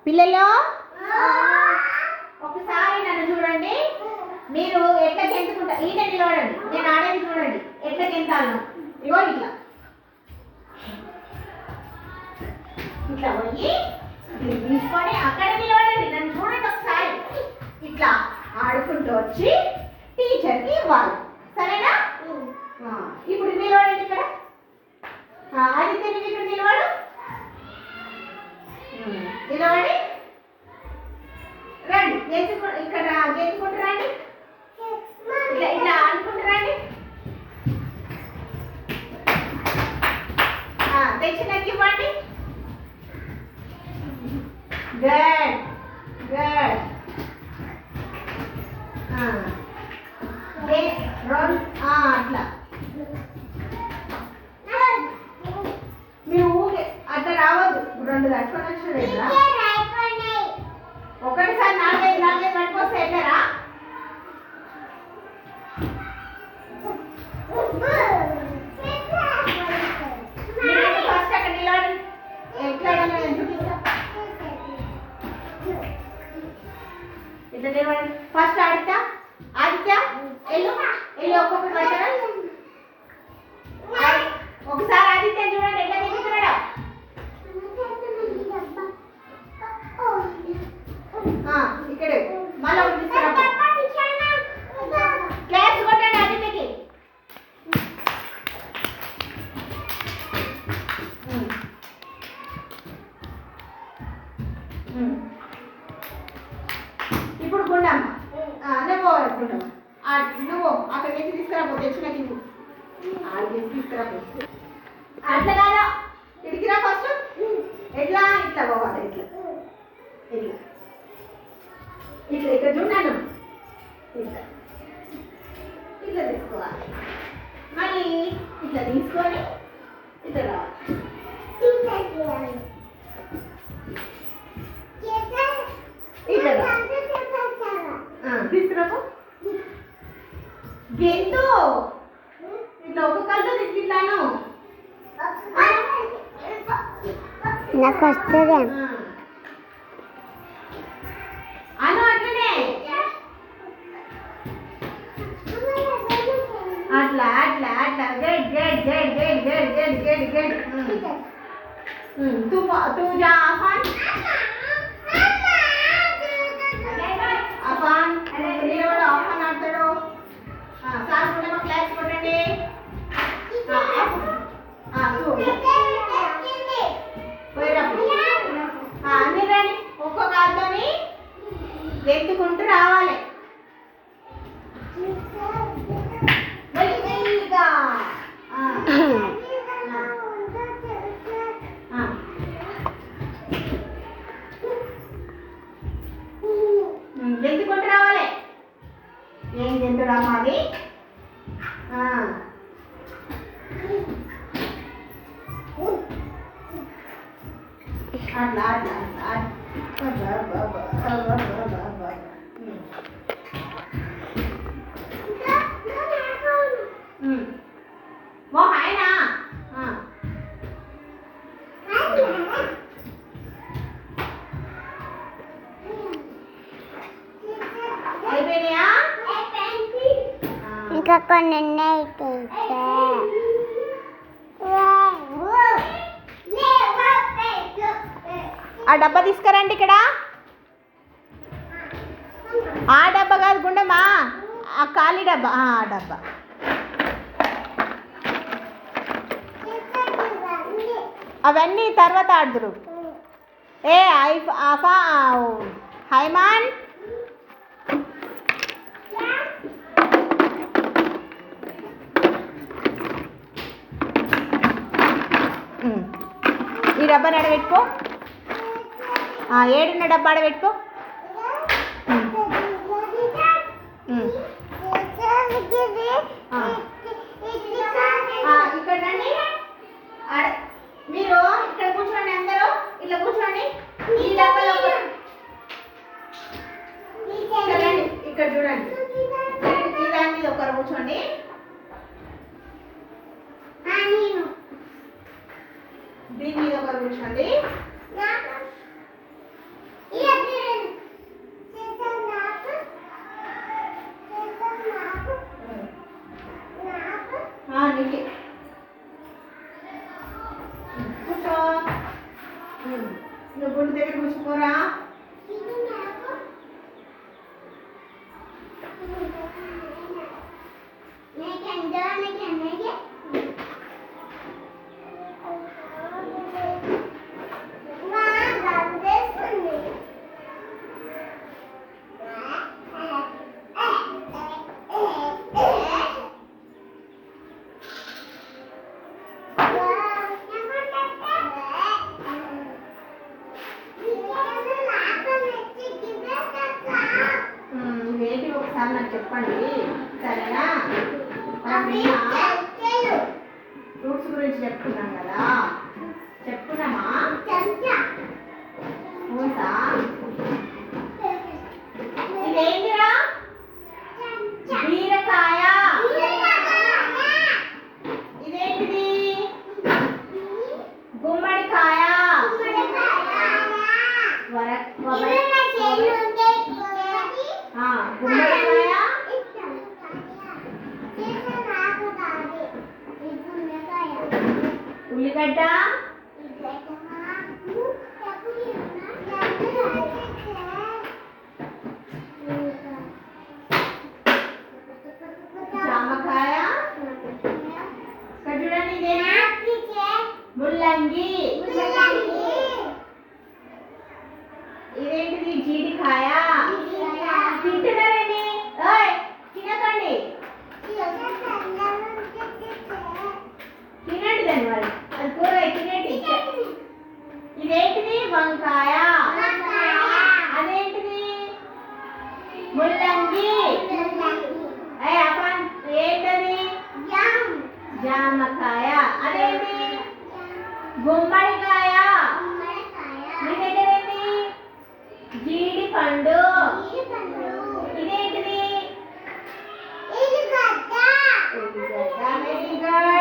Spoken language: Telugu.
పిల్లలు ఒకసారి నన్ను చూడండి. మీరు ఎట్లా గెంతుకుంటారు? ఈట నిలబడండి. నేను ఆడేది చూడండి ఎట్లా గెంతాలను. ఇగో ఇట్లా ఇట్లా పోయి తీసుకొని అక్కడ నిలబడండి. నన్ను చూడండి ఒకసారి. ఇట్లా ఆడుకుంటూ వచ్చి టీచర్కి ఇవ్వాలి. సరేనా? ఇప్పుడు నిలబడండి ఇక్కడ. అది తిరిగి ఇక్కడ నిలబడు. నిలబడి రండి. ఇక్కడ గెంతుకుంటూ రండి. ఇట్లా ఇట్లా ఆడుకుంటూ రండి. తెచ్చి నాకు ఇవ్వండి. Good good. అట్లా మీరు ఊకే అట్లా రావద్దు. 2 దట్టుకొని వచ్చిన ఒకటిసారి 4 పట్టుకొస్తే ఎట్లరా? ఫస్ట్ అక్కడ నిలబడి ఎట్లా ఇట్లా నిలబడి ఫస్ట్ ఆడితే ఆదిత్య ఎల్లు ఒక్కొక్కటి పడతారా? ఒకసారి ఆదిత్య చూడండి ఎట్లా దిగుతున్నాడా. ఇక్కడ మళ్ళీ ఒకటి తీసుకురా. క్లాస్ కొట్టండి ఆదిత్యకి. ఇప్పుడు గుండమ్మ నువ్వు గుండమ్మ నువ్వు అక్కడ ఎత్తి తీసుకురాబో. తెచ్చినకి నువ్వు ఆడికి తీసుకురాబో. అట్లా కాదా ఇడికిరా ఫస్ట్. ఎట్లా ఇట్లా పోవాలి. ఇట్లా ఇట్లా ఇట్లా ఇక్కడ చూడాను. ఇట్లా ఇట్లా తీసుకోవాలి. మళ్ళీ ఇట్లా తీసుకొని ఇట్లా రావాలి. తీసుకురాబో. గెంతు ఇట్లా ఒక కళ్ళు తిట్టిట్లాను నాకు వస్తుంది అను. అట్లనే అట్లా అట్లా అట్లా గెడ్ గెడ్ గెడ్ గెడ్ గెడ్ గెడ్ గెడ్ గెడ్. తూ జా అఫాన్ అఫాన్ నిలబడు. అఫాన్ ఆడతాడు. సార్ కూడా క్లాస్ కొట్టండి. అన్ని రండి. ఒక్కొక్క కాలుతోని ఎత్తుకుంటూ రావాలి. ఎత్తుకుంటూ రావాలి. ఏం తింటురా మాది. అట్లా అట్లా वो है ना. అయిపోయినాయా? ఇంకా కొన్ని ఉన్నాయి. ఆ డబ్బా తీసుకురండి. ఇక్కడ ఆ డబ్బా కాదు గుండమ్మా, ఆ ఖాళీ డబ్బా. ఆ డబ్బా అవన్నీ తర్వాత ఆడుదురు. ఏ ఆఫా హైమాన్ ఈ డబ్బా నడబెట్టుకో. ఏడున్న డబ్బా ఆడబెట్టుకో. ఇక్కడ రండి. మీరు ఇక్కడ కూర్చోండి. అందరూ ఇట్లా కూర్చోండి. ఈ డబ్బాలో ఇక్కడ చూడండి. ఈ దాని మీద ఒకరు కూర్చోండి. దీని మీద ఒకరు కూర్చోండి. కూర్చుకోరా. ఏంటి ఒకసారి నాకు చెప్పండి, సరేనా? ఫ్రూట్స్ గురించి చెప్పుకున్నాం కదా, చెప్పుకున్నామా? మూసా ఇదేంటిరా? బీరకాయ. ఇదేంటిది? గుమ్మడికాయ. గుమ్మడికాయ. ఉల్లిగడ్డ. జామకాయ. ఇక్కడ చూడండి, ఇదేనా? ముల్లంగి. ఇదేంటిది? జీడికాయ. తింటున్నారండి, తినకండి, తినండి దాన్ని మరి, అది కూర తినండి. ఇదేంటిది? వంకాయ. అదేంటిది? ముల్లంగి. ఏంటది? జామకాయ. అదేంటి? గుమ్మడికాయ. మీ దగ్గర ఏంటి? జీడిపండు. ఇదేంటిది? Very good.